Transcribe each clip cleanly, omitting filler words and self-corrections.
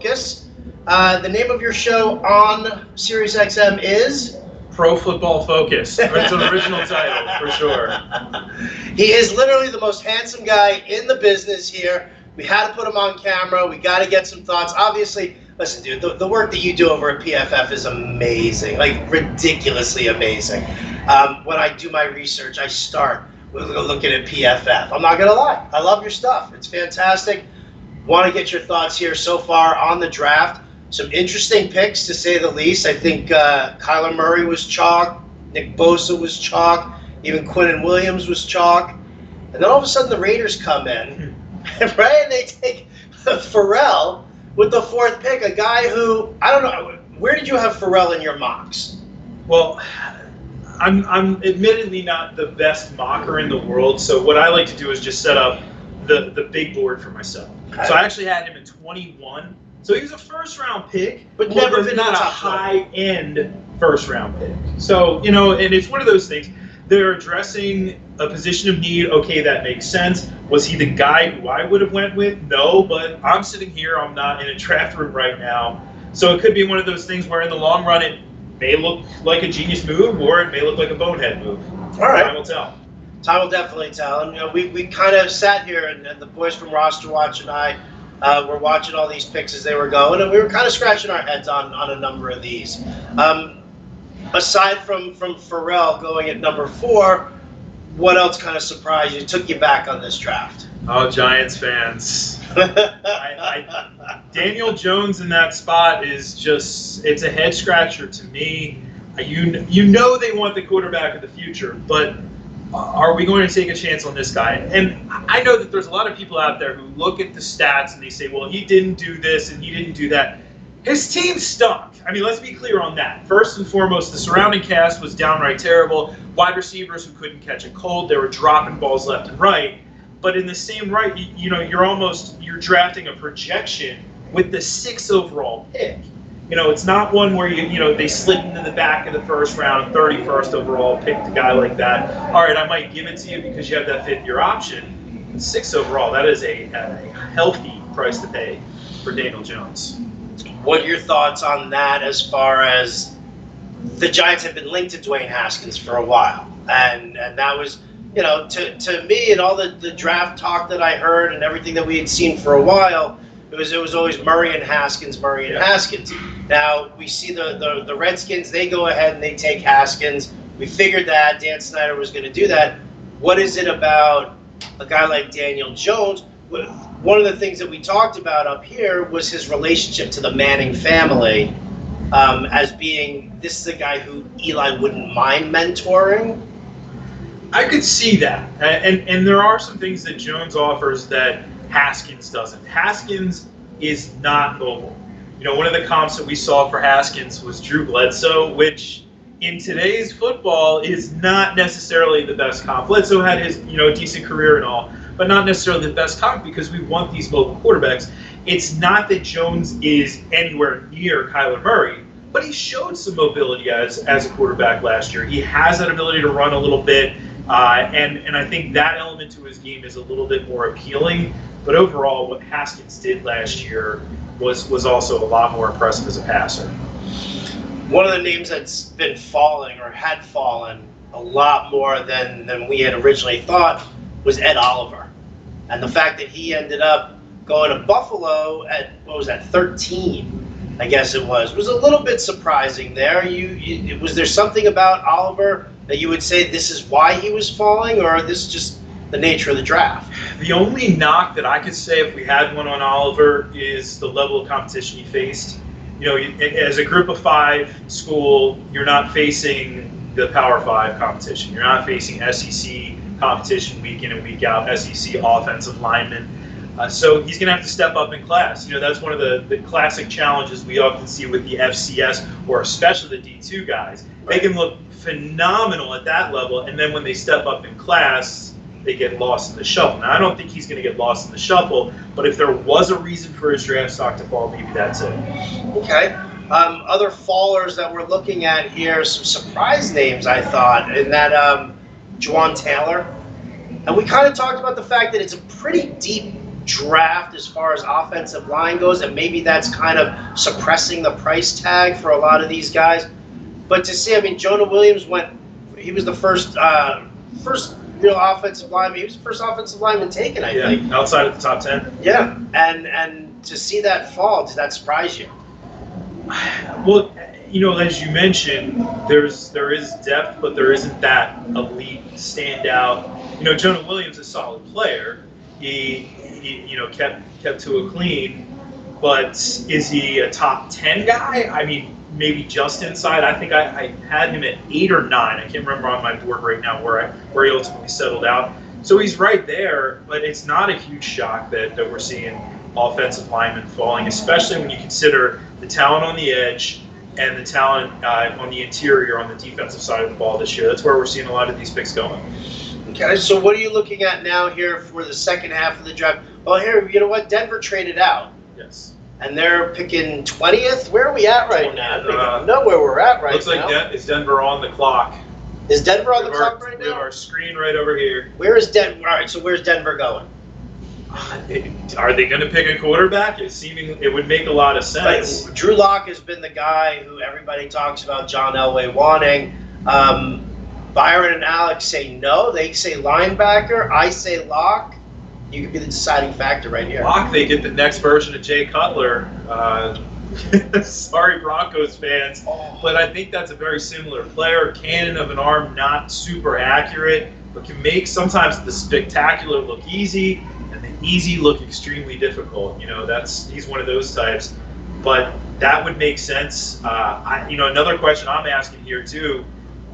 Focus. The name of your show on Sirius XM is? Pro Football Focus. That's an original title, for sure. He is literally the most handsome guy in the business here. We had to put him on camera. We got to get some thoughts. Obviously, listen, dude, the work that you do over at PFF is amazing, like ridiculously amazing. When I do my research, I start with looking at PFF. I'm not going to lie. I love your stuff. It's fantastic. Want to get your thoughts here so far on the draft. Some interesting picks, to say the least. I think Kyler Murray was chalk. Nick Bosa was chalk. Even Quinnen Williams was chalk. And then all of a sudden the Raiders come in, right? And they take Pharrell with the fourth pick, a guy who, I don't know, where did you have Pharrell in your mocks? Well, I'm admittedly not the best mocker in the world, so what I like to do is just set up the big board for myself. Okay. So I actually had him in 21. So he was a first-round pick, but never been not a high-end first-round pick. So, you know, and it's one of those things. They're addressing a position of need. Okay, that makes sense. Was he the guy who I would have went with? No, but I'm sitting here. I'm not in a draft room right now. So it could be one of those things where in the long run it may look like a genius move or it may look like a bonehead move. All right. Time will tell. Time will definitely tell. And, you know, we kind of sat here, and the boys from Roster Watch and I were watching all these picks as they were going, and we were kind of scratching our heads on a number of these. Aside from Pharrell going at number 4, what else kind of surprised you, took you back on this draft? Oh, Giants fans. Daniel Jones in that spot is just, it's a head scratcher to me. You know they want the quarterback of the future, but are we going to take a chance on this guy? And I know that there's a lot of people out there who look at the stats and they say, well, he didn't do this and he didn't do that. His team stunk. I mean, let's be clear on that. First and foremost, the surrounding cast was downright terrible. Wide receivers who couldn't catch a cold. They were dropping balls left and right. But in the same right, you know, you're drafting a projection with the 6th overall pick. You know, it's not one where they slid into the back of the first round, 31st overall, picked a guy like that. All right, I might give it to you because you have that 5th-year option. 6th overall, that is a healthy price to pay for Daniel Jones. What are your thoughts on that as far as the Giants have been linked to Dwayne Haskins for a while? And that was, you know, to me and all the draft talk that I heard and everything that we had seen for a while, it was always Murray and Haskins. Now we see the Redskins, they go ahead and they take Haskins. We figured that Dan Snyder was going to do that. What is it about a guy like Daniel Jones? One of the things that we talked about up here was his relationship to the Manning family, as being, this is a guy who Eli wouldn't mind mentoring. I could see that. And there are some things that Jones offers that Haskins doesn't. Haskins is not mobile. You know, one of the comps that we saw for Haskins was Drew Bledsoe, which in today's football is not necessarily the best comp. Bledsoe had his, decent career and all, but not necessarily the best comp because we want these mobile quarterbacks. It's not that Jones is anywhere near Kyler Murray, but he showed some mobility as a quarterback last year. He has that ability to run a little bit, and I think that element to his game is a little bit more appealing. But overall, what Haskins did last year was also a lot more impressive as a passer. One of the names that's been falling or had fallen a lot more than we had originally thought was Ed Oliver. And the fact that he ended up going to Buffalo at, 13, I guess it was a little bit surprising there. Was there something about Oliver that you would say this is why he was falling, or this is just the nature of the draft? The only knock that I could say if we had one on Oliver is the level of competition he faced. As a group of 5 school, you're not facing the Power 5 competition. You're not facing SEC competition week in and week out, SEC offensive linemen. So he's going to have to step up in class. That's one of the classic challenges we often see with the FCS, or especially the D2 guys. They can look phenomenal at that level, and then when they step up in class, they get lost in the shuffle. Now, I don't think he's going to get lost in the shuffle, but if there was a reason for his draft stock to fall, maybe that's it. Okay. Other fallers that we're looking at here, some surprise names, I thought, in that Juwan Taylor. And we kind of talked about the fact that it's a pretty deep draft as far as offensive line goes, and maybe that's kind of suppressing the price tag for a lot of these guys. But to see, I mean, Jonah Williams he was the first real offensive lineman. He was the first offensive lineman taken, I think. Outside of the top 10. Yeah, and to see that fall, does that surprise you? Well, as you mentioned, there is depth, but there isn't that elite standout. Jonah Williams is a solid player. He kept to a clean, but is he a top 10 guy? I mean, maybe just inside. I think I had him at 8 or 9. I can't remember on my board right now where he ultimately settled out. So he's right there, but it's not a huge shock that we're seeing offensive linemen falling, especially when you consider the talent on the edge and the talent on the interior on the defensive side of the ball this year. That's where we're seeing a lot of these picks going. Okay, so what are you looking at now here for the second half of the draft? Well, here, you know what? Denver traded out. Yes. And they're picking 20th. Where are we at right now? I don't know where we're at right now. Looks like is Denver on the clock. Is Denver on the clock right now? We have our screen right over here. Where is Denver? All right, so where's Denver going? Are they going to pick a quarterback? It would make a lot of sense. But Drew Lock has been the guy who everybody talks about John Elway wanting. Byron and Alex say no. They say linebacker. I say Lock. You could be the deciding factor right here. Lock, they get the next version of Jay Cutler. Sorry, Broncos fans, but I think that's a very similar player. Cannon of an arm, not super accurate, but can make sometimes the spectacular look easy and the easy look extremely difficult. He's one of those types. But that would make sense. Another question I'm asking here too: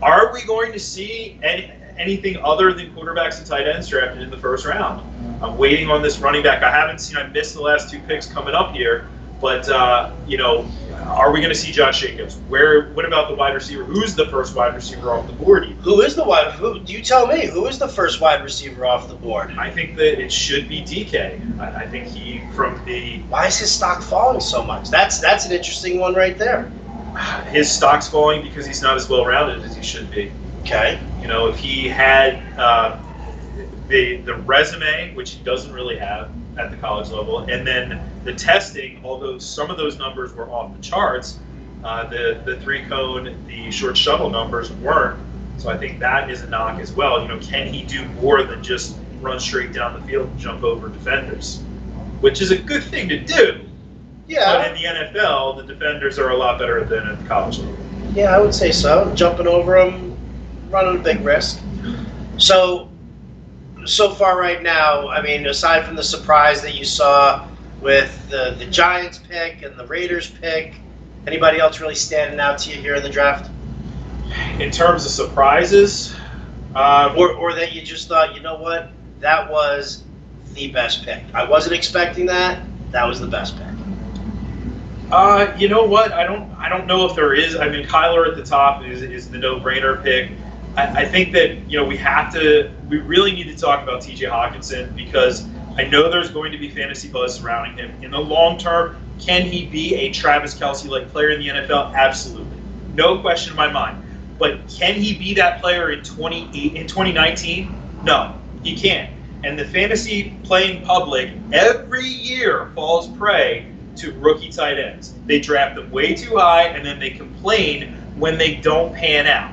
are we going to see anything other than quarterbacks and tight ends drafted in the first round? I'm waiting on this running back. I missed the last 2 picks coming up here, but are we going to see Josh Jacobs? What about the wide receiver? Who's the first wide receiver off the board? You tell me. Who is the first wide receiver off the board? I think that it should be DK. I think Why is his stock falling so much? That's an interesting one right there. His stock's falling because he's not as well-rounded as he should be. Okay. If he had the resume, which he doesn't really have at the college level, and then the testing, although some of those numbers were off the charts, the 3-cone, the short shuttle numbers weren't. So I think that is a knock as well. Can he do more than just run straight down the field and jump over defenders? Which is a good thing to do. Yeah. But in the NFL, the defenders are a lot better than at the college level. Yeah, I would say so. Jumping over them, running a big risk. So far right now, I mean, aside from the surprise that you saw with the Giants pick and the Raiders pick, anybody else really standing out to you here in the draft? In terms of surprises? Or that you just thought, you know what, that was the best pick. I wasn't expecting that. That was the best pick. You know what? I don't know if there is. I mean, Kyler at the top is the no-brainer pick. I think that we really need to talk about T.J. Hawkinson, because I know there's going to be fantasy buzz surrounding him. In the long term, can he be a Travis Kelce-like player in the NFL? Absolutely, no question in my mind. But can he be that player in 2019? No, he can't. And the fantasy playing public every year falls prey to rookie tight ends. They draft them way too high, and then they complain when they don't pan out.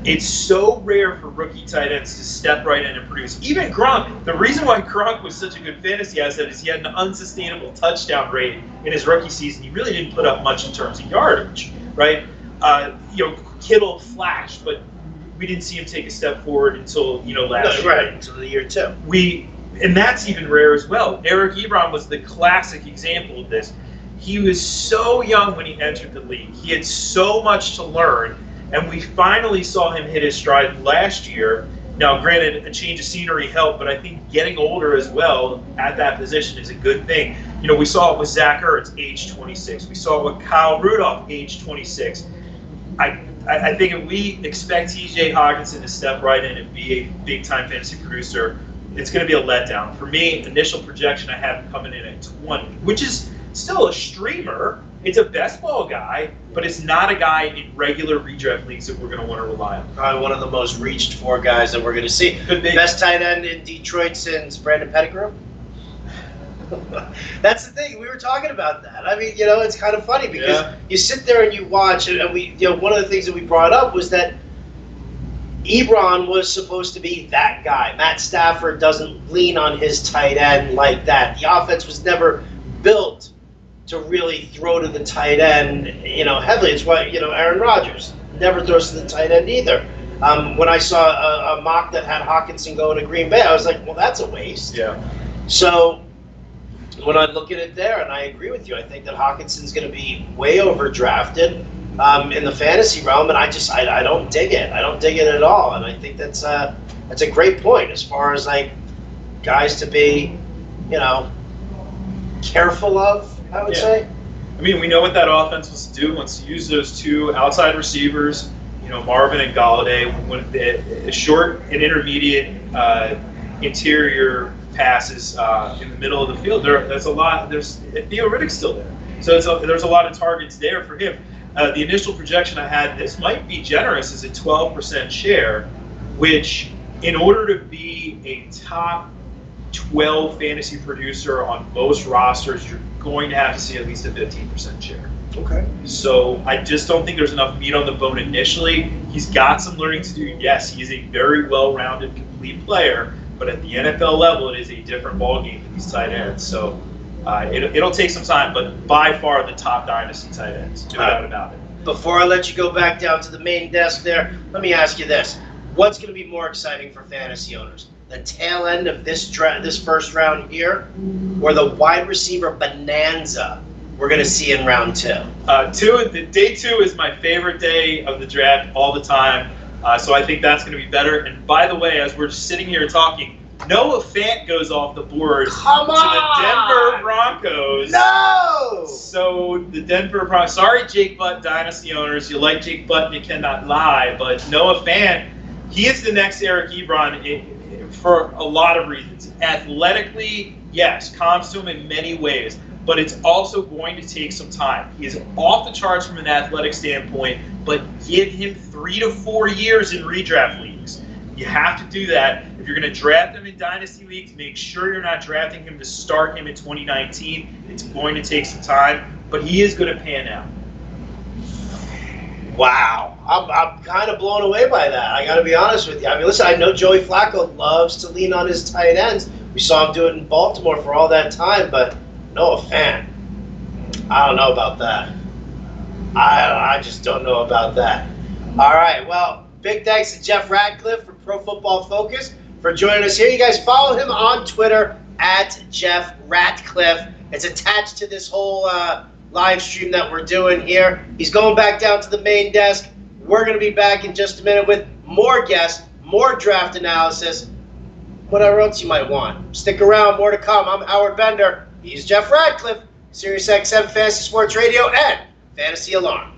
It's so rare for rookie tight ends to step right in and produce. Even Gronk, the reason why Gronk was such a good fantasy asset is he had an unsustainable touchdown rate in his rookie season. He really didn't put up much in terms of yardage, right? Kittle flashed, but we didn't see him take a step forward until last year. Right, until the year 2. And that's even rare as well. Eric Ebron was the classic example of this. He was so young when he entered the league. He had so much to learn, and we finally saw him hit his stride last year. Now, granted, a change of scenery helped, but I think getting older as well at that position is a good thing. We saw it with Zach Ertz, age 26. We saw it with Kyle Rudolph, age 26. I think if we expect T.J. Hawkinson to step right in and be a big-time fantasy producer, it's going to be a letdown. For me, initial projection, I have him coming in at 20, which is still a streamer. It's a best ball guy, but it's not a guy in regular redraft leagues that we're going to want to rely on. Probably one of the most reached for guys that we're going to see. Could be. Best tight end in Detroit since Brandon Pettigrew? That's the thing. We were talking about that. I mean, it's kind of funny because you sit there and you watch, and one of the things that we brought up was that Ebron was supposed to be that guy. Matt Stafford doesn't lean on his tight end like that. The offense was never built to really throw to the tight end, heavily. It's why, Aaron Rodgers never throws to the tight end either. When I saw a mock that had Hawkinson going to Green Bay, I was like, well, that's a waste. Yeah. So when I look at it there, and I agree with you, I think that Hawkinson's going to be way overdrafted in the fantasy realm, and I don't dig it. I don't dig it at all, and I think that's a great point as far as like guys to be, careful of. I would say. I mean, we know what that offense was to do. Once you use those two outside receivers, Marvin and Galladay, when short and intermediate interior passes in the middle of the field, there's a lot. There's Theo Riddick's still there, so there's a lot of targets there for him. The initial projection I had, this might be generous, is a 12% share, which in order to be a top 12 fantasy producer on most rosters, you're going to have to see at least a 15% share. Okay. So I just don't think there's enough meat on the bone initially. He's got some learning to do. Yes, he's a very well-rounded, complete player, but at the NFL level, it is a different ballgame than these tight ends. So it'll take some time, but by far the top dynasty tight ends, no doubt about it. Before I let you go back down to the main desk there, let me ask you this. What's going to be more exciting for fantasy owners? The tail end of this first round here, or the wide receiver bonanza we're going to see in round two? Day two is my favorite day of the draft all the time, so I think that's going to be better. And by the way, as we're sitting here talking, Noah Fant goes off the board to the Denver Broncos. No! So the Denver Broncos. Sorry, Jake Butt dynasty owners, you like Jake Butt and you cannot lie, but Noah Fant, he is the next Eric Ebron for a lot of reasons. Athletically, yes, comps to him in many ways, but it's also going to take some time. He is off the charts from an athletic standpoint, but give him 3 to 4 years in redraft leagues. You have to do that. If you're going to draft him in dynasty leagues, make sure you're not drafting him to start him in 2019. It's going to take some time, but he is going to pan out. Wow. I'm kind of blown away by that. I got to be honest with you. I mean, listen, I know Joey Flacco loves to lean on his tight ends. We saw him do it in Baltimore for all that time, but Noah Fant, I don't know about that. I just don't know about that. All right, well, big thanks to Jeff Ratcliffe from Pro Football Focus for joining us here. You guys follow him on Twitter at Jeff Ratcliffe. It's attached to this whole live stream that we're doing here. He's going back down to the main desk. We're going to be back in just a minute with more guests, more draft analysis, whatever else you might want. Stick around, more to come. I'm Howard Bender. He's Jeff Ratcliffe, Sirius XM Fantasy Sports Radio and Fantasy Alarm.